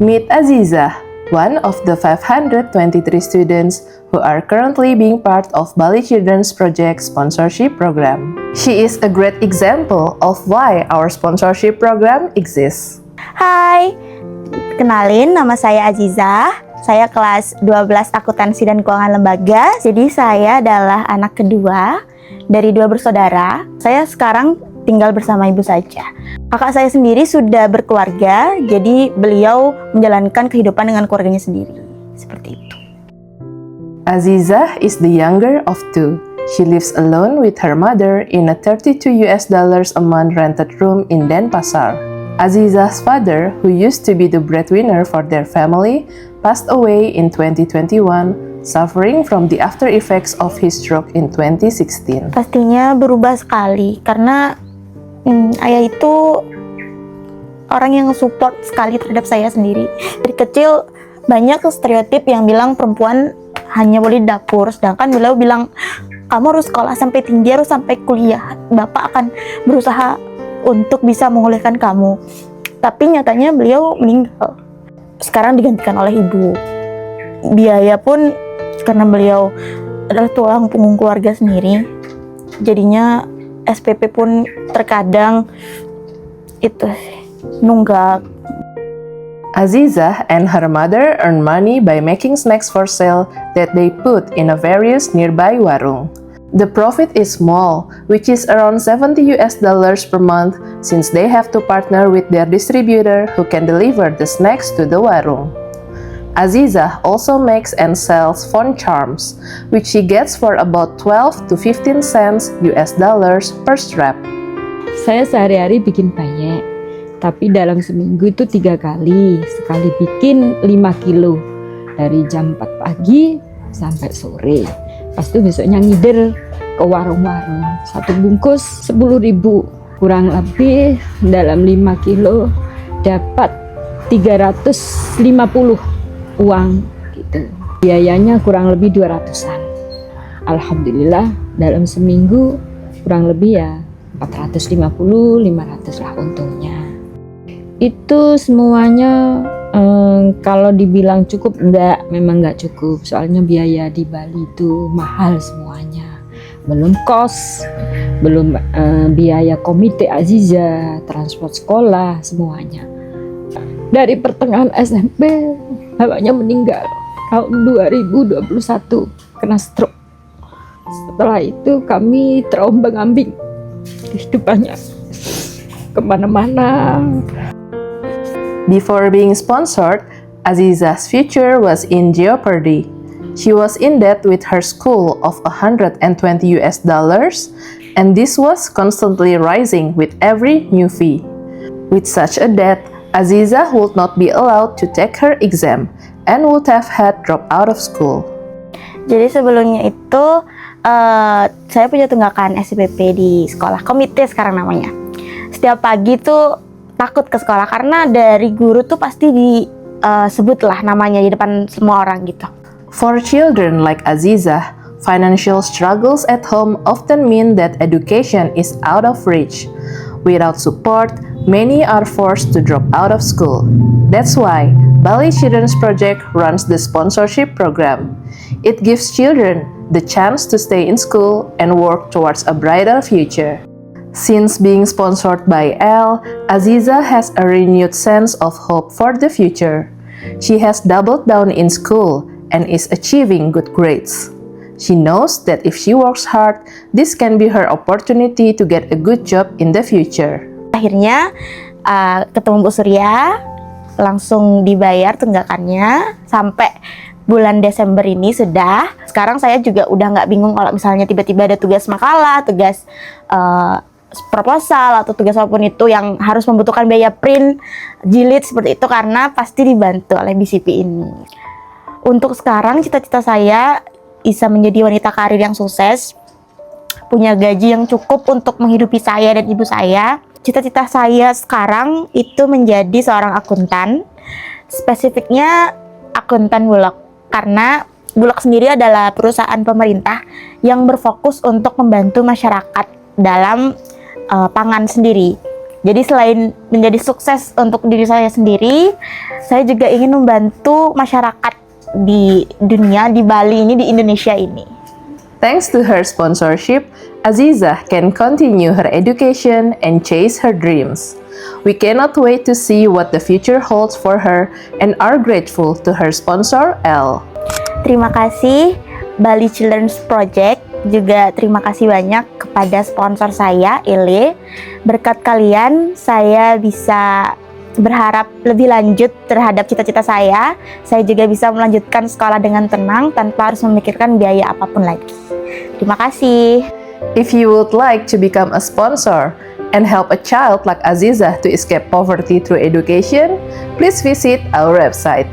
Meet Aziza, one of the 523 students who are currently being part of Bali Children's Project Sponsorship Program. She is a great example of why our sponsorship program exists. Hai, kenalin nama saya Aziza. Saya kelas 12 Akuntansi dan Keuangan Lembaga. Jadi saya adalah anak kedua dari 2 bersaudara. Saya sekarang tinggal bersama ibu saja. Kakak saya sendiri sudah berkeluarga, jadi beliau menjalankan kehidupan dengan keluarganya sendiri. Seperti itu. Aziza is the younger of 2. She lives alone with her mother in a $32 a month rented room in Denpasar. Aziza's father, who used to be the breadwinner for their family, passed away in 2021, suffering from the after effects of his stroke in 2016. Pastinya berubah sekali karena ayah itu orang yang support sekali terhadap saya sendiri. Dari kecil banyak stereotip yang bilang perempuan hanya boleh di dapur, sedangkan beliau bilang kamu harus sekolah sampai tinggi, harus sampai kuliah. Bapak akan berusaha untuk bisa memulihkan kamu. Tapi nyatanya beliau meninggal. Sekarang digantikan oleh ibu. Biaya pun karena beliau adalah tulang punggung keluarga sendiri, jadinya SPP pun terkadang itu nunggak. Aziza and her mother earn money by making snacks for sale that they put in a various nearby warung. The profit is small, which is around $70 per month, since they have to partner with their distributor who can deliver the snacks to the warung. Aziza also makes and sells phone charms, which she gets for about 12 to 15 cents per strap. Saya sehari-hari bikin payek, tapi dalam seminggu itu 3 kali. Sekali bikin 5 kilo, dari jam 4 pagi sampai sore. Pas itu besoknya ngider ke warung-warung. 1 bungkus 10.000, kurang lebih dalam 5 kilo dapat 350 uang gitu. Biayanya kurang lebih 200-an. Alhamdulillah dalam seminggu kurang lebih ya 450-500 lah untungnya. Itu semuanya kalau dibilang cukup memang enggak cukup. Soalnya biaya di Bali itu mahal semuanya. Belum kos, belum biaya komite Aziza, transport sekolah, semuanya. Dari pertengahan SMP bapaknya meninggal tahun 2021 kena stroke. Setelah itu kami terombang-ambing kehidupannya kemana-mana. Before being sponsored, Aziza's future was in jeopardy. She was in debt with her school of $120, and this was constantly rising with every new fee. With such a debt, Aziza would not be allowed to take her exam and would have had drop out of school. Jadi sebelumnya itu saya punya tunggakan SPP di sekolah, komite sekarang namanya. Setiap pagi tuh takut ke sekolah karena dari guru tuh pasti disebut lah namanya di depan semua orang gitu. For children like Aziza, financial struggles at home often mean that education is out of reach. Without support, many are forced to drop out of school. That's why Bali Children's Project runs the sponsorship program. It gives children the chance to stay in school and work towards a brighter future. Since being sponsored by Elle, Aziza has a renewed sense of hope for the future. She has doubled down in school and is achieving good grades. She knows that if she works hard, this can be her opportunity to get a good job in the future. Akhirnya ketemu Bu Surya, langsung dibayar tunggakannya sampai bulan Desember ini sudah. Sekarang saya juga udah nggak bingung kalau misalnya tiba-tiba ada tugas makalah, tugas proposal atau tugas apapun itu yang harus membutuhkan biaya print, jilid seperti itu karena pasti dibantu oleh BCP ini. Untuk sekarang cita-cita saya bisa menjadi wanita karir yang sukses, punya gaji yang cukup untuk menghidupi saya dan ibu saya. Cita-cita saya sekarang itu menjadi seorang akuntan, spesifiknya akuntan Bulog, karena Bulog sendiri adalah perusahaan pemerintah yang berfokus untuk membantu masyarakat dalam pangan sendiri. Jadi selain menjadi sukses untuk diri saya sendiri, saya juga ingin membantu masyarakat di dunia, di Bali ini, di Indonesia ini. Thanks to her sponsorship, Azizah can continue her education and chase her dreams. We cannot wait to see what the future holds for her and are grateful to her sponsor, Elle. Terima kasih Bali Children's Project, juga terima kasih banyak kepada sponsor saya, Ele. Berkat kalian, saya bisa berharap lebih lanjut terhadap cita-cita saya. Saya juga bisa melanjutkan sekolah dengan tenang tanpa harus memikirkan biaya apapun lagi. Terima kasih. If you would like to become a sponsor and help a child like Azizah to escape poverty through education, please visit our website